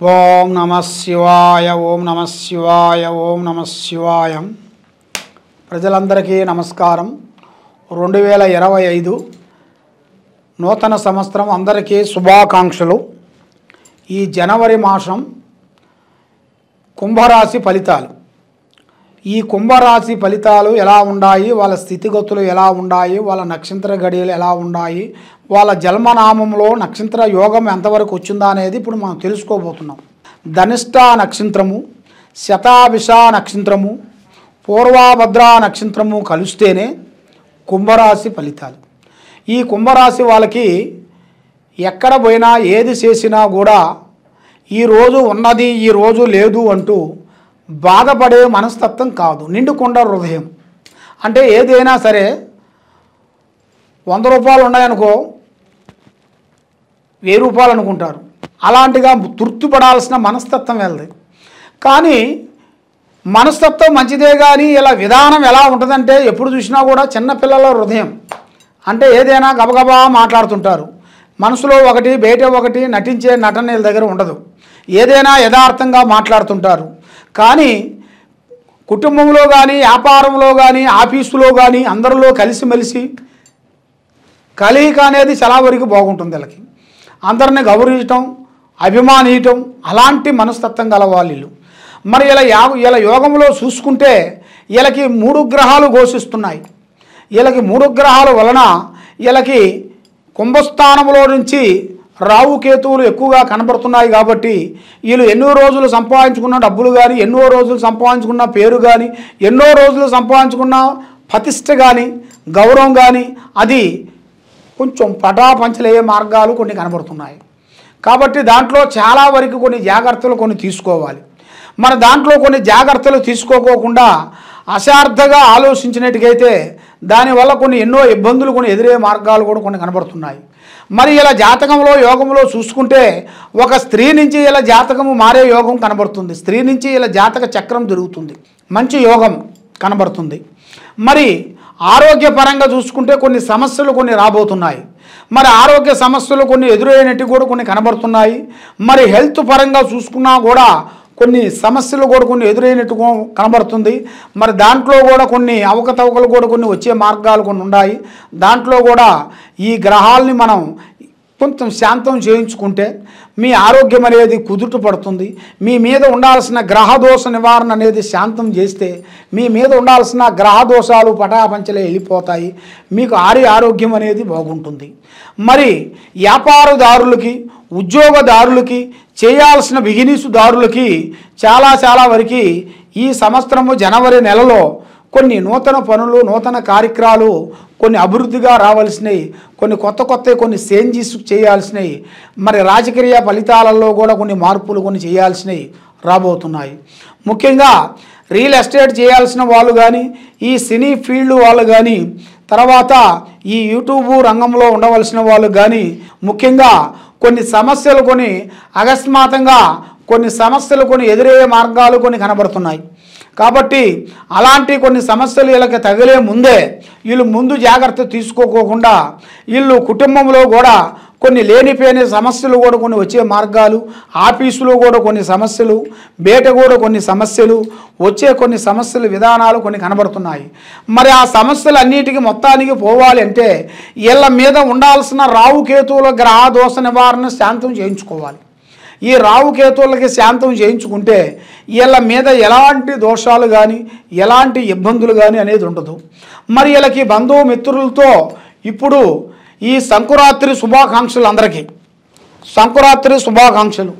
ఓం నమః శివాయ ఓం నమః శివాయ ఓం నమః శివాయ. ప్రజలందరికీ నమస్కారం. 2025 నూతన సంవత్సరం అందరికీ శుభాకాంక్షలు. ఈ జనవరి మాసం కుంభరాశి ఫలితాలు. ఈ కుంభరాశి ఫలితాలు ఎలా ఉన్నాయి, వాళ్ళ స్థితిగతులు ఎలా ఉన్నాయి, వాళ్ళ నక్షత్ర గడియలు ఎలా ఉన్నాయి, వాళ్ళ జన్మనామంలో నక్షత్ర యోగం ఎంతవరకు వచ్చిందా అనేది ఇప్పుడు మనం తెలుసుకోబోతున్నాం. ధనిష్ట నక్షత్రము, శతాభిష నక్షత్రము, పూర్వభద్ర నక్షత్రము కలిస్తేనే కుంభరాశి ఫలితాలు. ఈ కుంభరాశి వాళ్ళకి ఎక్కడ పోయినా ఏది చేసినా కూడా ఈరోజు ఉన్నది ఈరోజు లేదు అంటూ బాధపడే మనస్తత్వం కాదు, నిండుకొండ హృదయం. అంటే ఏదైనా సరే 100 రూపాయలు ఉన్నాయనుకో 1000 రూపాయలు అనుకుంటారు. అలాంటిగా తృప్తిపడాల్సిన మనస్తత్వం వెళ్ళదు. కానీ మనస్తత్వం మంచిదే, కానీ ఇలా విధానం ఎలా ఉంటుందంటే ఎప్పుడు చూసినా కూడా చిన్నపిల్లల హృదయం. అంటే ఏదైనా గబగబా మాట్లాడుతుంటారు, మనసులో ఒకటి బయట ఒకటి, నటించే నటన వీళ్ళ దగ్గర ఉండదు. ఏదైనా యథార్థంగా మాట్లాడుతుంటారు. కానీ కుటుంబంలో కానీ, వ్యాపారంలో కానీ, ఆఫీసులో కానీ అందరిలో కలిసిమెలిసి కలయిక అనేది చాలా వరకు బాగుంటుంది. వీళ్ళకి అందరిని గౌరవించటం, అభిమానించటం, అలాంటి మనస్తత్వం గలవాళ్ళు వీళ్ళు. మరి ఇలా యోగంలో చూసుకుంటే వీళ్ళకి 3 గ్రహాలు ఘోషిస్తున్నాయి. వీళ్ళకి 3 గ్రహాల వలన వీళ్ళకి కుంభస్థానంలో నుంచి రావుకేతువులు ఎక్కువగా కనబడుతున్నాయి. కాబట్టి వీళ్ళు ఎన్నో రోజులు సంపాదించుకున్న డబ్బులు కానీ, ఎన్నో రోజులు సంపాదించుకున్న పేరు కానీ, ఎన్నో రోజులు సంపాదించుకున్న ప్రతిష్ట కానీ, గౌరవం కానీ అది కొంచెం పటాపంచలయ్యే మార్గాలు కొన్ని కనబడుతున్నాయి. కాబట్టి దాంట్లో చాలా వరకు కొన్ని జాగ్రత్తలు తీసుకోవాలి. మన దాంట్లో కొన్ని జాగ్రత్తలు తీసుకోకుండా అశార్థంగా ఆలోచించినట్టుగైతే దానివల్ల ఎన్నో ఇబ్బందులు ఎదురయ్యే మార్గాలు కూడా కొన్ని కనబడుతున్నాయి. మరి ఇలా జాతకంలో యోగంలో చూసుకుంటే ఒక స్త్రీ నుంచి ఇలా జాతకము మారే యోగం కనబడుతుంది. స్త్రీ నుంచి ఇలా జాతక చక్రం జరుగుతుంది, మంచి యోగం కనబడుతుంది. మరి ఆరోగ్యపరంగా చూసుకుంటే కొన్ని సమస్యలు రాబోతున్నాయి. మరి ఆరోగ్య సమస్యలు ఎదురయ్యేనట్టు కూడా కనబడుతున్నాయి. మరి హెల్త్ పరంగా చూసుకున్నా కూడా కొన్ని సమస్యలు కూడా ఎదురైనట్టు కనబడుతుంది. మరి దాంట్లో కూడా కొన్ని అవకతవకలు కూడా వచ్చే మార్గాలు ఉన్నాయి. దాంట్లో కూడా ఈ గ్రహాలని మనం కొంచెం శాంతం చేయించుకుంటే మీ ఆరోగ్యం అనేది కుదుట పడుతుంది. మీ మీద ఉండాల్సిన గ్రహదోష నివారణ అనేది శాంతం చేస్తే మీ మీద ఉండాల్సిన గ్రహదోషాలు పటాపంచలే వెళ్ళిపోతాయి. మీకు ఆరోగ్యం అనేది బాగుంటుంది. మరి వ్యాపారదారులకి, ఉద్యోగదారులకి, చేయాల్సిన బిజినెస్దారులకి చాలా వరకు ఈ సంవత్సరము జనవరి నెలలో కొన్ని నూతన పనులు, నూతన కార్యక్రమాలు, కొన్ని అభివృద్ధిగా రావాల్సినవి, కొత్త కొన్ని చేంజెస్ చేయాల్సినవి, మరి రాజకీయ ఫలితాలలో కూడా కొన్ని మార్పులు చేయాల్సినవి రాబోతున్నాయి. ముఖ్యంగా రియల్ ఎస్టేట్ చేయాల్సిన వాళ్ళు కానీ, ఈ సినీ ఫీల్డ్ వాళ్ళు కానీ, తర్వాత ఈ యూట్యూబ్ రంగంలో ఉండవలసిన వాళ్ళు కానీ ముఖ్యంగా కొన్ని సమస్యలు అకస్మాత్తుగా కొన్ని సమస్యలు ఎదురయ్యే మార్గాలు కనబడుతున్నాయి. కాబట్టి అలాంటి కొన్ని సమస్యలు వీళ్ళకి తగిలే ముందే వీళ్ళు ముందు జాగ్రత్త తీసుకోకుండా వీళ్ళు కుటుంబంలో కూడా కొన్ని లేనిపోయిన సమస్యలు కూడా వచ్చే మార్గాలు, ఆఫీసులో కూడా కొన్ని సమస్యలు, బయట కూడా కొన్ని సమస్యలు వచ్చే కొన్ని సమస్యలు విధానాలు కనబడుతున్నాయి. మరి ఆ సమస్యలు అన్నిటికీ మొత్తానికి పోవాలి అంటే వీళ్ళ మీద ఉండాల్సిన రావుకేతువుల గ్రహ దోష నివారణ శాంతం చేయించుకోవాలి. ఈ రావుకేతువులకి శాంతం చేయించుకుంటే వీళ్ళ మీద ఎలాంటి దోషాలు కానీ, ఎలాంటి ఇబ్బందులు కానీ అనేది ఉండదు. మరి వీళ్ళకి బంధువు మిత్రులతో ఇప్పుడు ఈ సంకురాత్రి శుభాకాంక్షలు, అందరికీ సంకురాత్రి శుభాకాంక్షలు.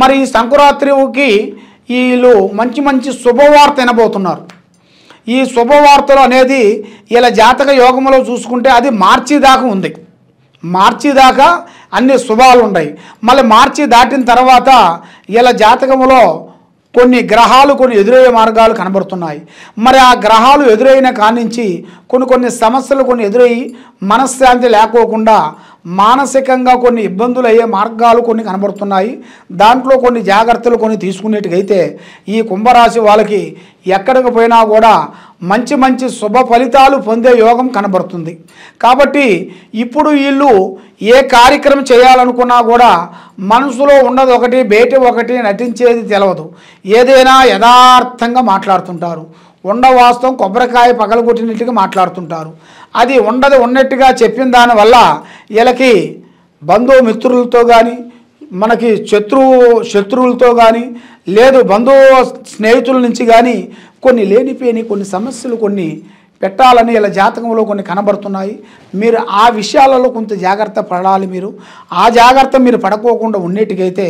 మరి ఈ సంకురాత్రికి వీళ్ళు మంచి శుభవార్త వినబోతున్నారు. ఈ శుభవార్తలు అనేది వీళ్ళ జాతక యోగంలో చూసుకుంటే అది మార్చి దాకా ఉంది. మార్చి దాకా అన్ని శుభాలు ఉన్నాయి. మళ్ళీ మార్చి దాటిన తర్వాత వీళ్ళ జాతకంలో కొన్ని గ్రహాలు ఎదురయ్యే మార్గాలు కనబడుతున్నాయి. మరి ఆ గ్రహాలు ఎదురైన కానించి కొన్ని సమస్యలు ఎదురయ్యి మనశ్శాంతి లేకోకుండా మానసికంగా కొన్ని ఇబ్బందులు అయ్యే మార్గాలు కనబడుతున్నాయి. దాంట్లో కొన్ని జాగ్రత్తలు తీసుకునేట్టుగైతే ఈ కుంభరాశి వాళ్ళకి ఎక్కడికి పోయినా కూడా మంచి మంచి శుభ ఫలితాలు పొందే యోగం కనబడుతుంది. కాబట్టి ఇప్పుడు వీళ్ళు ఏ కార్యక్రమం చేయాలనుకున్నా కూడా మనసులో ఉన్నది ఒకటి, బయట ఒకటి, నటించేది తెలవదు. ఏదైనా యథార్థంగా మాట్లాడుతుంటారు. వాస్తవం కొబ్బరికాయ పగలగొట్టినట్టుగా మాట్లాడుతుంటారు. అది ఉండదు ఉన్నట్టుగా చెప్పిన దానివల్ల వీళ్ళకి బంధుమిత్రులతో కానీ, మనకి శత్రువులతో కానీ, లేదు స్నేహితుల నుంచి కానీ కొన్ని లేనిపోయిన కొన్ని సమస్యలు కొన్ని పెట్టాలని ఇలా జాతకంలో కొన్ని కనబడుతున్నాయి. మీరు ఆ విషయాలలో కొంత జాగ్రత్త పడాలి. మీరు ఆ జాగ్రత్త మీరు పడుకోకుండా ఉండేటికైతే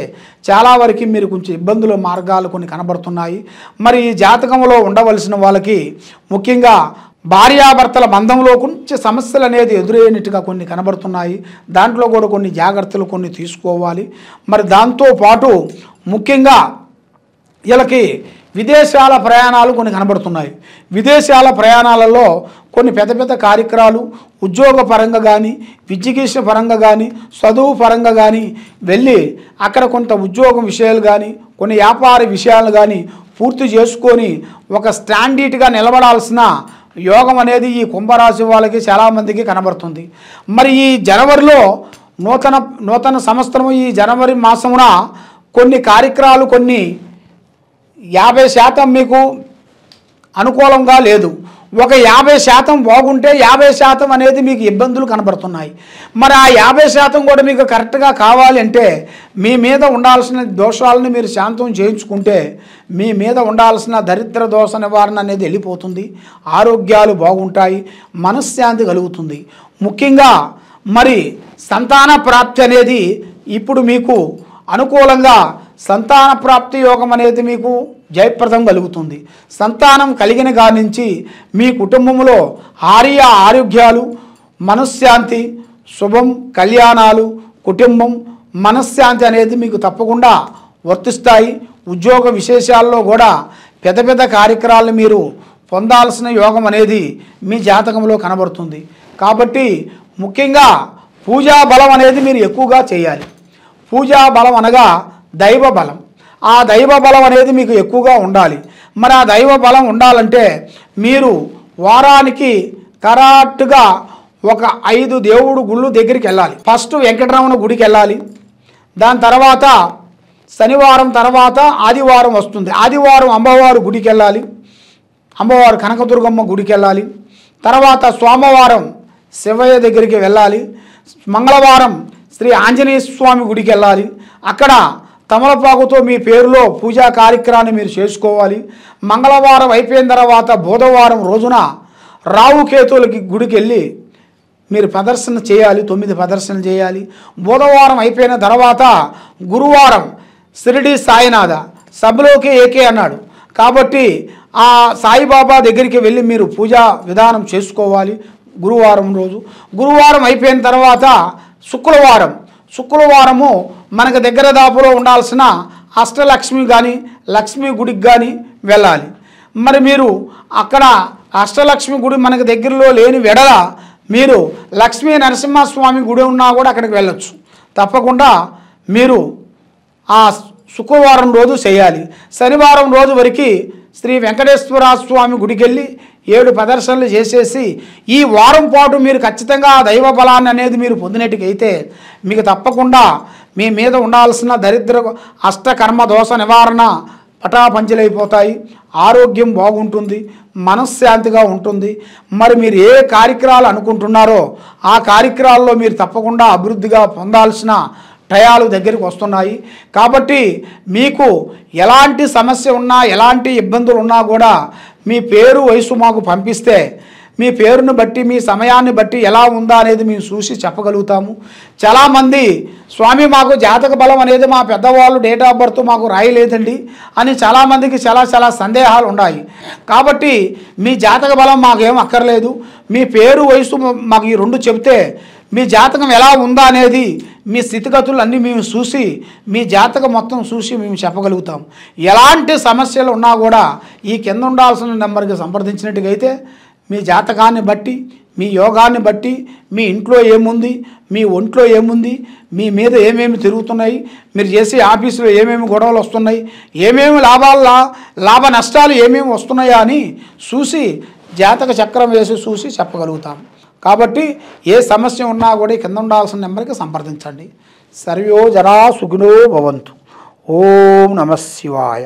చాలా వరకు మీరు కొంచెం ఇబ్బందుల మార్గాలు కొన్ని కనబడుతున్నాయి. మరి ఈ జాతకంలో ఉండవలసిన వాళ్ళకి ముఖ్యంగా భార్యాభర్తల బంధంలో కొంచెం సమస్యలు అనేది ఎదురయ్యేట్టుగా కొన్ని కనబడుతున్నాయి. దాంట్లో కూడా కొన్ని జాగ్రత్తలు కొన్ని తీసుకోవాలి. మరి దాంతోపాటు ముఖ్యంగా వీళ్ళకి విదేశాల ప్రయాణాలు కొన్ని కనబడుతున్నాయి. విదేశాల ప్రయాణాలలో కొన్ని పెద్ద పెద్ద కార్యక్రమాలు ఉద్యోగ పరంగా కానీ, విద్యకీష పరంగా కానీ, చదువు పరంగా కానీ వెళ్ళి అక్కడ కొంత ఉద్యోగం విషయాలు కానీ, కొన్ని వ్యాపార విషయాలు కానీ పూర్తి చేసుకొని ఒక స్టాండర్డ్గా నిలబడాల్సిన యోగం అనేది ఈ కుంభరాశి వాళ్ళకి చాలామందికి కనబడుతుంది. మరి ఈ జనవరిలో నూతన సంవత్సరం ఈ జనవరి మాసమున కొన్ని కార్యక్రమాలు కొన్ని 50% మీకు అనుకూలంగా లేదు. ఒక 50% బాగుంటే 50% అనేది మీకు ఇబ్బందులు కనబడుతున్నాయి. మరి ఆ 50% కూడా మీకు కరెక్ట్గా కావాలి అంటే మీ మీద ఉండాల్సిన దోషాలను మీరు శాంతం చేయించుకుంటే మీ మీద ఉండాల్సిన దరిద్ర దోష నివారణ అనేది వెళ్ళిపోతుంది. ఆరోగ్యాలు బాగుంటాయి, మనశ్శాంతి కలుగుతుంది. ముఖ్యంగా మరి సంతాన ప్రాప్తి అనేది ఇప్పుడు మీకు అనుకూలంగా సంతాన ప్రాప్తి యోగం అనేది మీకు జయప్రదం కలుగుతుంది. సంతానం కలిగిన కాడి నుంచి మీ కుటుంబంలో ఆరోగ్యాలు, మనశ్శాంతి, శుభం, కళ్యాణాలు, కుటుంబం, మనశ్శాంతి అనేది మీకు తప్పకుండా వర్తిస్తాయి. ఉద్యోగ విశేషాల్లో కూడా పెద్ద పెద్ద కార్యక్రమాలను మీరు పొందాల్సిన యోగం అనేది మీ జాతకంలో కనబడుతుంది. కాబట్టి ముఖ్యంగా పూజా బలం అనేది మీరు ఎక్కువగా చేయాలి. పూజా బలం అనగా దైవ బలం. ఆ దైవ బలం అనేది మీకు ఎక్కువగా ఉండాలి. మరి ఆ దైవ బలం ఉండాలంటే మీరు వారానికి కరెక్ట్గా ఒక 5 దేవుడు గుళ్ళు దగ్గరికి వెళ్ళాలి. ఫస్ట్ వెంకటరమణ గుడికి వెళ్ళాలి. దాని తర్వాత శనివారం తర్వాత ఆదివారం వస్తుంది. ఆదివారం అమ్మవారు గుడికి వెళ్ళాలి. అమ్మవారు కనకదుర్గమ్మ గుడికి వెళ్ళాలి. తర్వాత సోమవారం శివయ్య దగ్గరికి వెళ్ళాలి. మంగళవారం శ్రీ ఆంజనేయ స్వామి గుడికి వెళ్ళాలి. అక్కడ తమలపాకుతో మీ పేరులో పూజా కార్యక్రమాన్ని మీరు చేసుకోవాలి. మంగళవారం అయిపోయిన తర్వాత బుధవారం రోజున రావుకేతువులకి గుడికి వెళ్ళి మీరు ప్రదర్శన చేయాలి. 9 ప్రదర్శనలు చేయాలి. బుధవారం అయిపోయిన తర్వాత గురువారం షిరిడి సాయినాథ సభలోకి ఏకే అన్నాడు కాబట్టి ఆ సాయిబాబా దగ్గరికి వెళ్ళి మీరు పూజా విధానం చేసుకోవాలి. గురువారం రోజు గురువారం అయిపోయిన తర్వాత శుక్రవారము మనకు దగ్గర దాపులో ఉండాల్సిన అష్టలక్ష్మి కానీ లక్ష్మీ గుడికి కానీ వెళ్ళాలి. మరి మీరు అక్కడ అష్టలక్ష్మి గుడి మనకు దగ్గరలో లేని వెడల మీరు లక్ష్మీ నరసింహస్వామి గుడి ఉన్నా కూడా అక్కడికి వెళ్ళొచ్చు. తప్పకుండా మీరు ఆ శుక్రవారం రోజు చేయాలి. శనివారం రోజు వరకు శ్రీ వెంకటేశ్వర స్వామి గుడికి వెళ్ళి 7 ప్రదర్శనలు చేసేసి ఈ వారం పాటు మీరు ఖచ్చితంగా దైవ బలాన్ని అనేది మీరు పొందినట్టుకైతే మీకు తప్పకుండా మీ మీద ఉండాల్సిన దరిద్ర అష్టకర్మ దోష నివారణ పటాపంచలైపోతాయి. ఆరోగ్యం బాగుంటుంది, మనశ్శాంతిగా ఉంటుంది. మరి మీరు ఏ కార్యక్రమాలు అనుకుంటున్నారో ఆ కార్యక్రమాల్లో మీరు తప్పకుండా అభివృద్ధిగా పొందాల్సిన టయాలు దగ్గరికి వస్తున్నాయి. కాబట్టి మీకు ఎలాంటి సమస్య ఉన్నా ఎలాంటి ఇబ్బందులు ఉన్నా కూడా మీ పేరు వయసు మాకు పంపిస్తే మీ పేరును బట్టి మీ సమయాన్ని బట్టి ఎలా ఉందా అనేది మేము చూసి చెప్పగలుగుతాము. చాలామంది స్వామి మాకు జాతక బలం అనేది మా పెద్దవాళ్ళు డేట్ ఆఫ్ బర్త్ మాకు రాయలేదండి అని చాలామందికి చాలా సందేహాలు ఉన్నాయి. కాబట్టి మీ జాతక బలం మాకేం అక్కర్లేదు. మీ పేరు వయసు మాకు ఈ 2 చెబితే మీ జాతకం ఎలా ఉందా అనేది మీ స్థితిగతులు అన్నీ మేము చూసి మీ జాతకం మొత్తం చూసి మేము చెప్పగలుగుతాం. ఎలాంటి సమస్యలు ఉన్నా కూడా ఈ కింద ఉండాల్సిన నెంబర్కి సంప్రదించినట్టుగైతే మీ జాతకాన్ని బట్టి మీ యోగాన్ని బట్టి మీ ఇంట్లో ఏముంది, మీ ఒంట్లో ఏముంది, మీ మీద ఏమేమి తిరుగుతున్నాయి, మీరు చేసే ఆఫీసులో ఏమేమి గొడవలు వస్తున్నాయి, ఏమేమి లాభ నష్టాలు ఏమేమి వస్తున్నాయా అని చూసి జాతక చక్రం వేసి చూసి చెప్పగలుగుతాం. కాబట్టి ఏ సమస్య ఉన్నా కూడా కింద ఉండాల్సిన నెంబర్కి సంప్రదించండి. సర్వో జనా సుఖినో భవంతు. ఓం నమః శివాయ.